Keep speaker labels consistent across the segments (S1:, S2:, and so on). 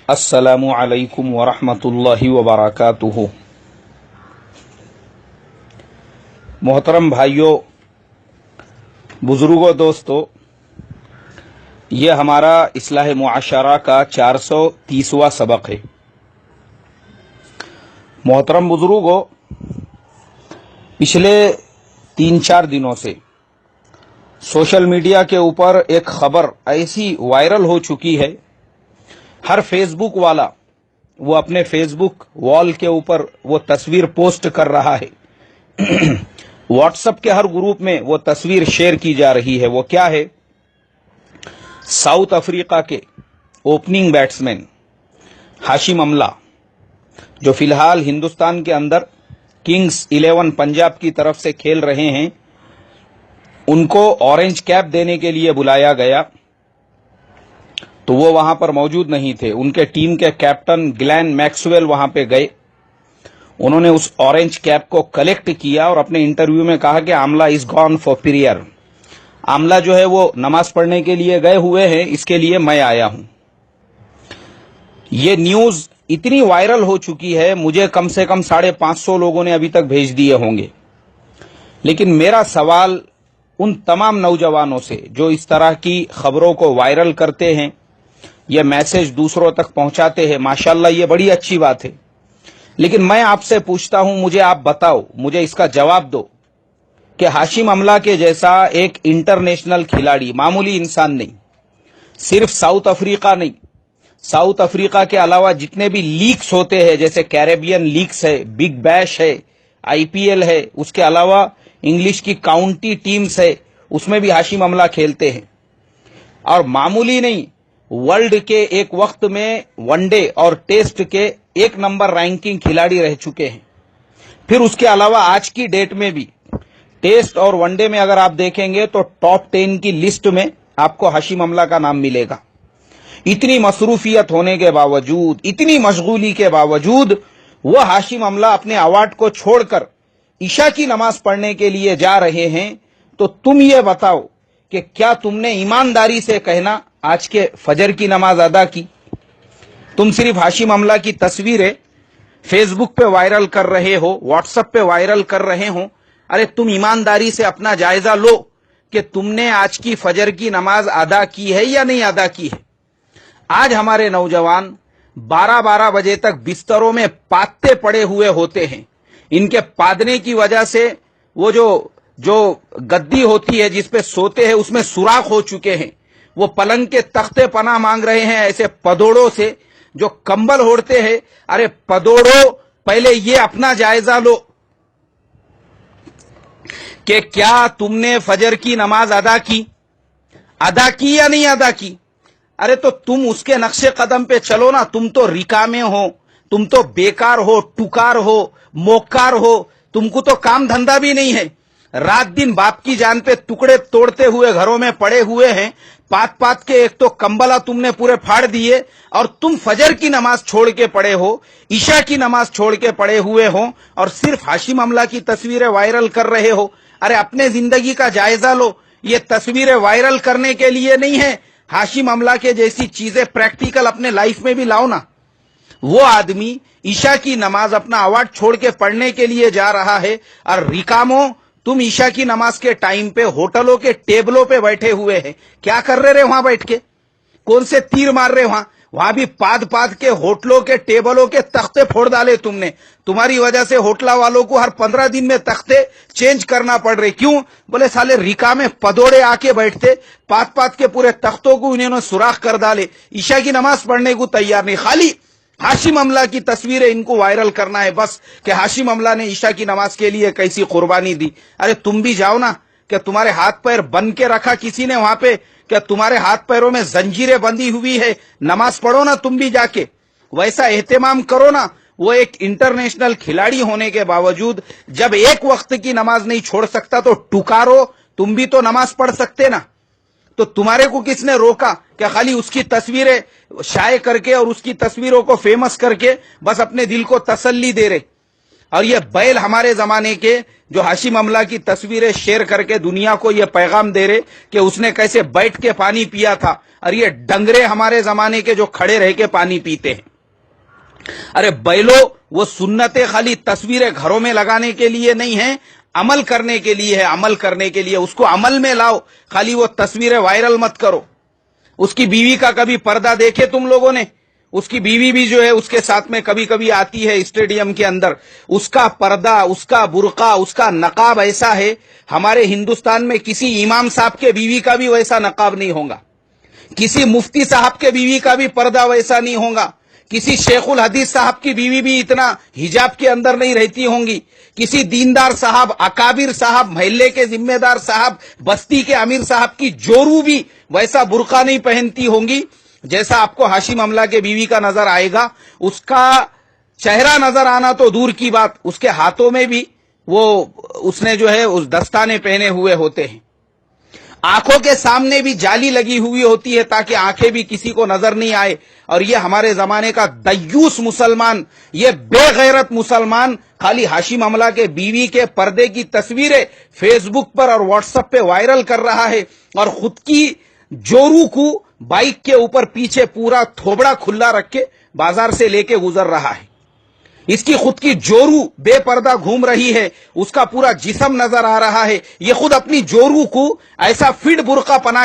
S1: السلام علیکم ورحمۃ اللہ وبرکاتہ۔ محترم بھائیوں، بزرگوں، دوستو، یہ ہمارا اصلاح معاشرہ کا 430واں سبق ہے۔ محترم بزرگوں، پچھلے 3-4 دنوں سے سوشل میڈیا کے اوپر ایک خبر ایسی وائرل ہو چکی ہے، ہر فیس بک والا وہ اپنے فیس بک وال کے اوپر وہ تصویر پوسٹ کر رہا ہے، واٹس ایپ کے ہر گروپ میں وہ تصویر شیئر کی جا رہی ہے۔ وہ کیا ہے؟ ساؤتھ افریقہ کے اوپننگ بیٹسمین ہاشم املہ، جو فی الحال ہندوستان کے اندر کنگز 11 پنجاب کی طرف سے کھیل رہے ہیں، ان کو اورنج کیپ دینے کے لیے بلایا گیا تو وہ وہاں پر موجود نہیں تھے۔ ان کے ٹیم کے کیپٹن گلین میکسویل وہاں پہ گئے، انہوں نے اس اورنج کیپ کو کلیکٹ کیا اور اپنے انٹرویو میں کہا کہ آملہ از گون فار پریئر، آملہ جو ہے وہ نماز پڑھنے کے لیے گئے ہوئے ہیں، اس کے لیے میں آیا ہوں۔ یہ نیوز اتنی وائرل ہو چکی ہے، مجھے کم سے کم 550 لوگوں نے ابھی تک بھیج دیے ہوں گے۔ لیکن میرا سوال ان تمام نوجوانوں سے جو اس طرح کی خبروں کو وائرل کرتے ہیں، یہ میسج دوسروں تک پہنچاتے ہیں، ماشاءاللہ یہ بڑی اچھی بات ہے، لیکن میں آپ سے پوچھتا ہوں، مجھے آپ بتاؤ، مجھے اس کا جواب دو کہ ہاشم املہ کے جیسا ایک انٹرنیشنل کھلاڑی، معمولی انسان نہیں، صرف ساؤتھ افریقہ نہیں، ساؤتھ افریقہ کے علاوہ جتنے بھی لیگز ہوتے ہیں، جیسے کیریبین لیگز ہے، بگ بیش ہے، آئی پی ایل ہے، اس کے علاوہ انگلش کی کاؤنٹی ٹیمز ہے، اس میں بھی ہاشم املہ کھیلتے ہیں، اور معمولی نہیں، ورلڈ کے ایک وقت میں ون ڈے اور ٹیسٹ کے 1 نمبر رینکنگ کھلاڑی رہ چکے ہیں۔ پھر اس کے علاوہ آج کی ڈیٹ میں بھی ٹیسٹ اور ون ڈے میں اگر آپ دیکھیں گے تو ٹاپ 10 کی لسٹ میں آپ کو ہاشم املہ کا نام ملے گا۔ اتنی مصروفیت ہونے کے باوجود، اتنی مشغولی کے باوجود، وہ ہاشم املہ اپنے ایوارڈ کو چھوڑ کر عشاء کی نماز پڑھنے کے لیے جا رہے ہیں، تو تم یہ بتاؤ کہ کیا تم نے ایمانداری سے کہنا آج کے فجر کی نماز ادا کی؟ تم صرف ہاشم املہ کی تصویریں فیس بک پہ وائرل کر رہے ہو، واٹس ایپ پہ وائرل کر رہے ہو، ارے تم ایمانداری سے اپنا جائزہ لو کہ تم نے آج کی فجر کی نماز ادا کی ہے یا نہیں ادا کی ہے۔ آج ہمارے نوجوان 12 بجے تک بستروں میں پادتے پڑے ہوئے ہوتے ہیں، ان کے پادنے کی وجہ سے وہ جو گدی ہوتی ہے جس پہ سوتے ہیں اس میں سوراخ ہو چکے ہیں، وہ پلنگ کے تختے پناہ مانگ رہے ہیں ایسے پدوڑوں سے جو کمبل اوڑھتے ہیں۔ ارے پدوڑوں، پہلے یہ اپنا جائزہ لو کہ کیا تم نے فجر کی نماز ادا کی یا نہیں ادا کی؟ ارے تو تم اس کے نقش قدم پہ چلو نا، تم تو ریکامے ہو، تم تو بیکار ہو، ٹکار ہو، موکار ہو، تم کو تو کام دھندا بھی نہیں ہے، رات دن باپ کی جان پہ ٹکڑے توڑتے ہوئے گھروں میں پڑے ہوئے ہیں، پات کے ایک تو کمبلا تم نے پورے پھاڑ دیے، اور تم فجر کی نماز چھوڑ کے پڑے ہو، عشاء کی نماز چھوڑ کے پڑے ہوئے ہو، اور صرف ہاشم املہ کی تصویریں وائرل کر رہے ہو۔ ارے اپنے زندگی کا جائزہ لو، یہ تصویریں وائرل کرنے کے لیے نہیں ہے، ہاشم املہ کے جیسی چیزیں پریکٹیکل اپنے لائف میں بھی لاؤ نا۔ وہ آدمی عشاء کی نماز اپنا ایوارڈ چھوڑ کے پڑھنے کے لیے جا رہا ہے، اور ریکاموں، تم عشاء کی نماز کے ٹائم پہ ہوٹلوں کے ٹیبلوں پہ بیٹھے ہوئے ہیں، کیا کر رہے وہاں بیٹھ کے؟ کون سے تیر مار رہے وہاں بھی پاد کے ہوٹلوں کے ٹیبلوں کے تختے پھوڑ ڈالے تم نے، تمہاری وجہ سے ہوٹلہ والوں کو ہر 15 دن میں تختے چینج کرنا پڑ رہے۔ کیوں؟ بولے سالے ریکا میں پدوڑے آ کے بیٹھتے، پاد کے پورے تختوں کو انہوں نے سوراخ کر ڈالے، عشاء کی نماز پڑھنے کو تیار نہیں، خالی ہاشم املہ کی تصویریں ان کو وائرل کرنا ہے بس، کہ ہاشم املہ نے عشاء کی نماز کے لیے کیسی قربانی دی۔ ارے تم بھی جاؤ نا، کہ تمہارے ہاتھ پیر بند کے رکھا کسی نے وہاں پہ، کہ تمہارے ہاتھ پیروں میں زنجیریں بندی ہوئی ہے، نماز پڑھو نا تم بھی جا کے، ویسا اہتمام کرو نا۔ وہ ایک انٹرنیشنل کھلاڑی ہونے کے باوجود جب ایک وقت کی نماز نہیں چھوڑ سکتا تو ٹکارو، تم بھی تو نماز پڑھ سکتے نا۔ تو تمہارے کو کس نے روکا کہ خالی اس کی تصویریں شائع کر کے اور اس کی تصویروں کو فیمس کر کے بس اپنے دل کو تسلی دے رہے؟ اور یہ بیل ہمارے زمانے کے جو ہاشم املا کی تصویریں شیئر کر کے دنیا کو یہ پیغام دے رہے کہ اس نے کیسے بیٹھ کے پانی پیا تھا، اور یہ ڈنگرے ہمارے زمانے کے جو کھڑے رہ کے پانی پیتے ہیں. ارے بیلو، وہ سنتیں خالی تصویریں گھروں میں لگانے کے لیے نہیں ہیں، عمل کرنے کے لیے ہے. عمل کرنے کے لیے اس کو عمل میں لاؤ، خالی وہ تصویریں وائرل مت کرو. اس کی بیوی کا کبھی پردہ دیکھے تم لوگوں نے؟ اس کی بیوی بھی جو ہے اس کے ساتھ میں کبھی کبھی آتی ہے اسٹیڈیم کے اندر. اس کا پردہ، اس کا برقع، اس کا نقاب ایسا ہے. ہمارے ہندوستان میں کسی امام صاحب کے بیوی کا بھی ویسا نقاب نہیں ہوگا، کسی مفتی صاحب کے بیوی کا بھی پردہ ویسا نہیں ہوگا، کسی شیخ الحدیث صاحب کی بیوی بھی اتنا حجاب کے اندر نہیں رہتی ہوں گی، کسی دیندار صاحب، اکابر صاحب، محلے کے ذمہ دار صاحب، بستی کے امیر صاحب کی جورو بھی ویسا برقع نہیں پہنتی ہوں گی جیسا آپ کو ہاشم املا کے بیوی کا نظر آئے گا. اس کا چہرہ نظر آنا تو دور کی بات، اس کے ہاتھوں میں بھی وہ اس نے جو ہے اس دستانے پہنے ہوئے ہوتے ہیں. آنکھوں کے سامنے بھی جالی لگی ہوئی ہوتی ہے تاکہ آنکھیں بھی کسی کو نظر نہیں آئے. اور یہ ہمارے زمانے کا دیوس مسلمان، یہ بے غیرت مسلمان خالی ہاشم املا کے بیوی کے پردے کی تصویریں فیس بک پر اور واٹس ایپ پہ وائرل کر رہا ہے، اور خود کی جورو کو بائک کے اوپر پیچھے پورا تھوبڑا کھلا رکھ کے بازار سے لے کے گزر رہا ہے. اس کی خود کی جورو بے پردہ گھوم رہی ہے، اس کا پورا جسم نظر آ رہا ہے. یہ خود اپنی جورو کو ایسا فٹ برقع پنا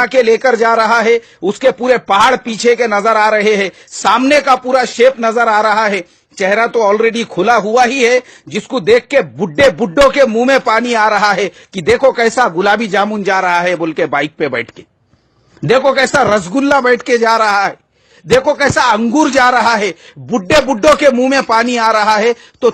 S1: کے لے کر جا رہا ہے، اس کے پورے پہاڑ پیچھے کے نظر آ رہے ہیں، سامنے کا پورا شیپ نظر آ رہا ہے. چہرہ تو آلریڈی کھلا ہوا ہی ہے، جس کو دیکھ کے بڈھوں کے منہ میں پانی آ رہا ہے کہ دیکھو کیسا گلابی جامن جا رہا ہے بول کے بائک پہ بیٹھ کے، دیکھو کیسا رسگلہ بیٹھ کے جا رہا ہے، دیکھو کیسا انگور جا رہا ہے. بڈھوں کے منہ میں پانی آ رہا ہے. تو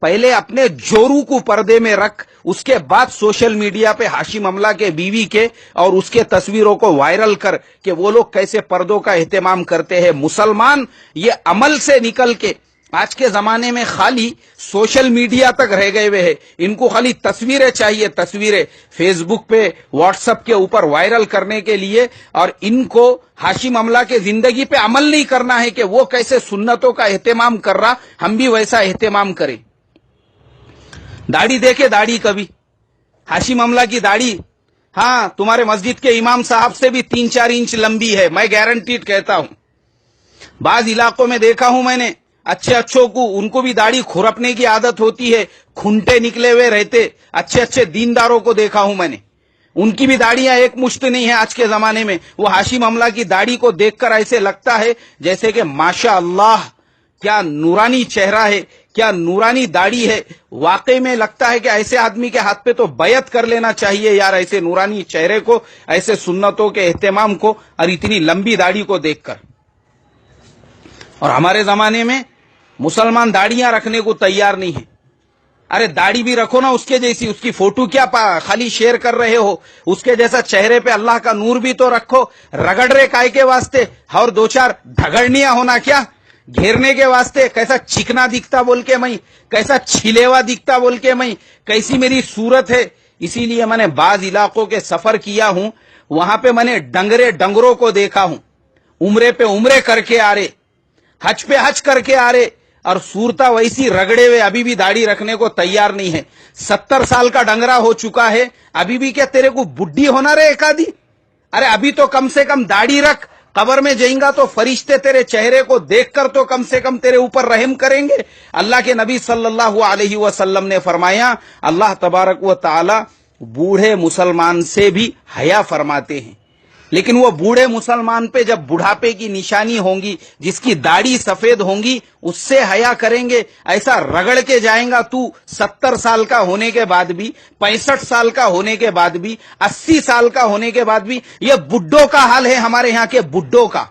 S1: پہلے اپنے جورو کو پردے میں رکھ، اس کے بعد سوشل میڈیا پہ ہاشم املا کے بیوی کے اور اس کے تصویروں کو وائرل کر کہ وہ لوگ کیسے پردوں کا اہتمام کرتے ہیں. مسلمان یہ عمل سے نکل کے آج کے زمانے میں خالی سوشل میڈیا تک رہ گئے ہوئے ہیں. ان کو خالی تصویریں چاہیے، تصویریں فیس بک پہ، واٹس ایپ کے اوپر وائرل کرنے کے لیے. اور ان کو ہاشم املا کے زندگی پہ عمل نہیں کرنا ہے کہ وہ کیسے سنتوں کا اہتمام کر رہا، ہم بھی ویسا اہتمام کریں. داڑھی دیکھے، داڑھی کبھی ہاشم املا کی داڑھی، ہاں تمہارے مسجد کے امام صاحب سے بھی 3-4 انچ لمبی ہے، میں گارنٹیڈ کہتا ہوں. بعض علاقوں میں دیکھا ہوں میں نے اچھوں کو، ان کو بھی داڑھی کھرپنے کی عادت ہوتی ہے، کھنٹے نکلے ہوئے رہتے. اچھے دینداروں کو دیکھا ہوں میں نے، ان کی بھی داڑیاں ایک مشت نہیں ہے آج کے زمانے میں. وہ ہاشم املا کی داڑھی کو دیکھ کر ایسے لگتا ہے جیسے کہ ماشاء اللہ کیا نورانی چہرہ ہے، کیا نورانی داڑھی ہے. واقعی میں لگتا ہے کہ ایسے آدمی کے ہاتھ پہ تو بیعت کر لینا چاہیے یار، ایسے نورانی چہرے کو، ایسے سنتوں کے اہتمام کو، اور اتنی لمبی داڑھی کو دیکھ کر. اور ہمارے زمانے میں مسلمان داڑیاں رکھنے کو تیار نہیں ہے. ارے داڑھی بھی رکھو نا اس کے جیسی، اس کی فوٹو کیا خالی شیئر کر رہے ہو؟ اس کے جیسا چہرے پہ اللہ کا نور بھی تو رکھو. رگڑ رہے کائے کے واسطے؟ اور 2-4 دھگڑنیاں ہونا کیا گھیرنے کے واسطے؟ کیسا چکنا دکھتا بول کے میں، کیسا چھلیوا دکھتا بول کے میں، کیسی میری صورت ہے. اسی لیے میں نے بعض علاقوں کے سفر کیا ہوں، وہاں پہ میں نے ڈنگروں کو دیکھا ہوں، عمرے پہ عمرے کر کے آ رہے، حج پہ حج کر کے آ رہے، اور صورتا ویسی رگڑے ہوئے ابھی بھی داڑھی رکھنے کو تیار نہیں ہے. 70 سال کا ڈنگرا ہو چکا ہے، ابھی بھی کیا تیرے کو بڈھی ہونا رہے ایک آدھی؟ ارے ابھی تو کم سے کم داڑھی رکھ، قبر میں جائیں گا تو فرشتے تیرے چہرے کو دیکھ کر تو کم سے کم تیرے اوپر رحم کریں گے. اللہ کے نبی صلی اللہ علیہ وسلم نے فرمایا، اللہ تبارک و تعالی بوڑھے مسلمان سے بھی حیا فرماتے ہیں، لیکن وہ بوڑھے مسلمان پہ جب بڑھاپے کی نشانی ہوں گی، جس کی داڑھی سفید ہوں گی، اس سے حیا کریں گے. ایسا رگڑ کے جائیں گا تو 70 سال کا ہونے کے بعد بھی، 65 سال کا ہونے کے بعد بھی، 80 سال کا ہونے کے بعد بھی. یہ بڈھوں کا حال ہے ہمارے یہاں کے بڈھوں کا.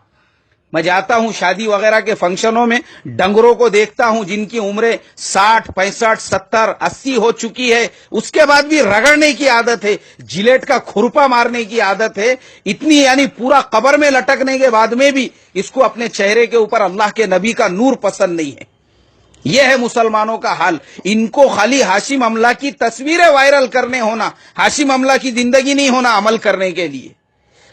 S1: میں جاتا ہوں شادی وغیرہ کے فنکشنوں میں، ڈنگروں کو دیکھتا ہوں جن کی عمریں 60 65 70 80 ہو چکی ہے، اس کے بعد بھی رگڑنے کی عادت ہے، جلیٹ کا کھرپا مارنے کی عادت ہے. اتنی یعنی پورا قبر میں لٹکنے کے بعد میں بھی اس کو اپنے چہرے کے اوپر اللہ کے نبی کا نور پسند نہیں ہے. یہ ہے مسلمانوں کا حال. ان کو خالی ہاشم املا کی تصویریں وائرل کرنے ہونا، ہاشم املا کی زندگی نہیں ہونا عمل کرنے کے لیے.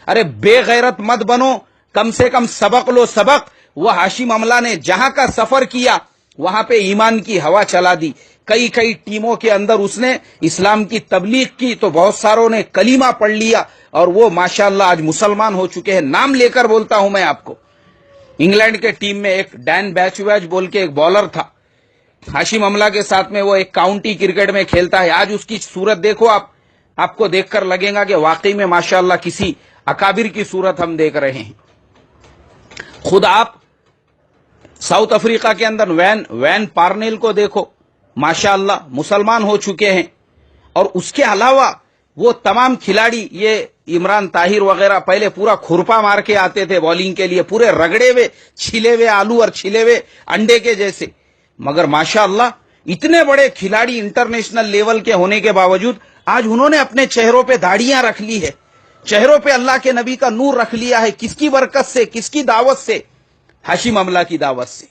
S1: ارے بے غیرت مت بنو، کم سے کم سبق لو. سبق وہ ہاشم املا نے جہاں کا سفر کیا، وہاں پہ ایمان کی ہوا چلا دی. کئی ٹیموں کے اندر اس نے اسلام کی تبلیغ کی تو بہت ساروں نے کلمہ پڑھ لیا اور وہ ماشاءاللہ آج مسلمان ہو چکے ہیں. نام لے کر بولتا ہوں میں آپ کو. انگلینڈ کے ٹیم میں ایک ڈین بیچویج بول کے ایک بالر تھا, ہاشم املہ کے ساتھ میں وہ ایک کاؤنٹی کرکٹ میں کھیلتا ہے. آج اس کی صورت دیکھو آپ کو دیکھ کر لگے گا کہ واقعی میں ماشاءاللہ کسی اکابر کی صورت ہم دیکھ رہے ہیں. خود آپ ساؤتھ افریقہ کے اندر وین پارنیل کو دیکھو, ماشاءاللہ مسلمان ہو چکے ہیں. اور اس کے علاوہ وہ تمام کھلاڑی, یہ عمران طاہر وغیرہ پہلے پورا کھرپا مار کے آتے تھے بالنگ کے لیے, پورے رگڑے ہوئے چھلے ہوئے آلو اور چھلے ہوئے انڈے کے جیسے, مگر ماشاءاللہ اتنے بڑے کھلاڑی انٹرنیشنل لیول کے ہونے کے باوجود آج انہوں نے اپنے چہروں پہ داڑیاں رکھ لی ہے, چہروں پہ اللہ کے نبی کا نور رکھ لیا ہے. کس کی برکت سے, کس کی دعوت سے؟ ہاشم املہ کی دعوت سے.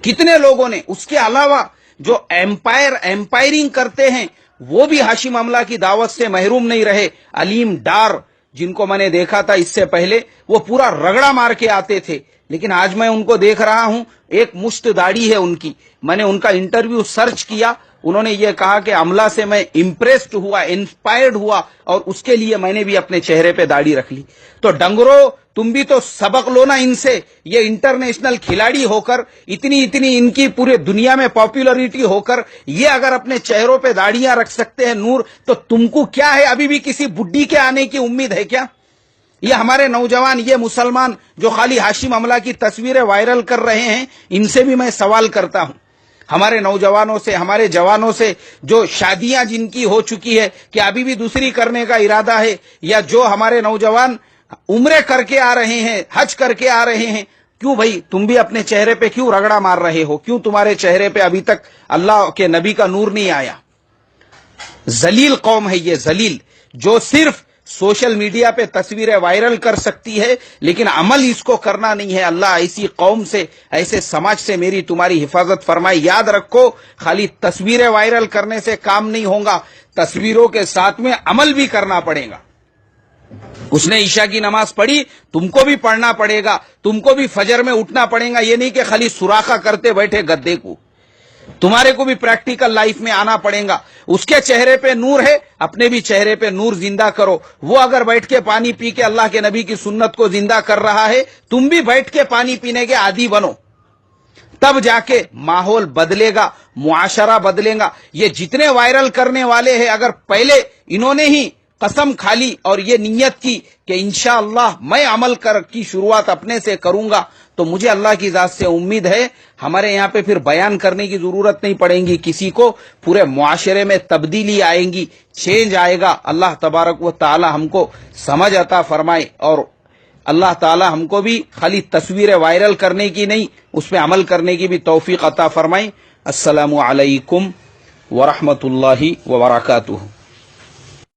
S1: کتنے لوگوں نے, اس کے علاوہ جو ایمپائرنگ کرتے ہیں وہ بھی ہاشم املہ کی دعوت سے محروم نہیں رہے. علیم ڈار جن کو میں نے دیکھا تھا اس سے پہلے, وہ پورا رگڑا مار کے آتے تھے, لیکن آج میں ان کو دیکھ رہا ہوں ایک مشت داڑھی ہے ان کی. میں نے ان کا انٹرویو سرچ کیا, انہوں نے یہ کہا کہ املہ سے میں امپریسڈ ہوا, انسپائرڈ ہوا, اور اس کے لیے میں نے بھی اپنے چہرے پہ داڑھی رکھ لی. تو ڈنگرو تم بھی تو سبق لو نا ان سے. یہ انٹرنیشنل کھلاڑی ہو کر, اتنی ان کی پورے دنیا میں پاپولرٹی ہو کر, یہ اگر اپنے چہروں پہ داڑیاں رکھ سکتے ہیں نور, تو تم کو کیا ہے, ابھی بھی کسی بڈھی کے آنے کی امید ہے کیا؟ یہ ہمارے نوجوان, یہ مسلمان جو خالی ہاشم املہ کی تصویریں وائرل کر رہے ہیں, ان سے بھی میں سوال کرتا ہوں. ہمارے نوجوانوں سے, ہمارے جوانوں سے, جو شادیاں جن کی ہو چکی ہے کہ ابھی بھی دوسری کرنے کا ارادہ ہے, یا جو ہمارے نوجوان عمرے کر کے آ رہے ہیں, حج کر کے آ رہے ہیں, کیوں بھائی تم بھی اپنے چہرے پہ کیوں رگڑا مار رہے ہو؟ کیوں تمہارے چہرے پہ ابھی تک اللہ کے نبی کا نور نہیں آیا؟ ذلیل قوم ہے یہ, ذلیل, جو صرف سوشل میڈیا پہ تصویریں وائرل کر سکتی ہے لیکن عمل اس کو کرنا نہیں ہے. اللہ ایسی قوم سے, ایسے سماج سے میری تمہاری حفاظت فرمائے. یاد رکھو, خالی تصویریں وائرل کرنے سے کام نہیں ہوگا, تصویروں کے ساتھ میں عمل بھی کرنا پڑے گا. اس نے عشاء کی نماز پڑھی, تم کو بھی پڑھنا پڑے گا, تم کو بھی فجر میں اٹھنا پڑے گا. یہ نہیں کہ خالی سوراخا کرتے بیٹھے گدے کو, تمہارے کو بھی پریکٹیکل لائف میں آنا پڑے گا. اس کے چہرے پہ نور ہے, اپنے بھی چہرے پہ نور زندہ کرو. وہ اگر بیٹھ کے پانی پی کے اللہ کے نبی کی سنت کو زندہ کر رہا ہے, تم بھی بیٹھ کے پانی پینے کے عادی بنو, تب جا کے ماحول بدلے گا, معاشرہ بدلے گا. یہ جتنے وائرل کرنے والے ہیں, اگر پہلے انہوں نے ہی قسم کھا لی اور یہ نیت کی کہ انشاءاللہ میں عمل کی شروعات اپنے سے کروں گا, تو مجھے اللہ کی ذات سے امید ہے ہمارے یہاں پہ پھر بیان کرنے کی ضرورت نہیں پڑے گی کسی کو. پورے معاشرے میں تبدیلی آئے گی, چینج آئے گا. اللہ تبارک و تعالی ہم کو سمجھ عطا فرمائے, اور اللہ تعالی ہم کو بھی خالی تصویریں وائرل کرنے کی نہیں, اس پہ عمل کرنے کی بھی توفیق عطا فرمائے. السلام علیکم ورحمۃ اللہ وبرکاتہ.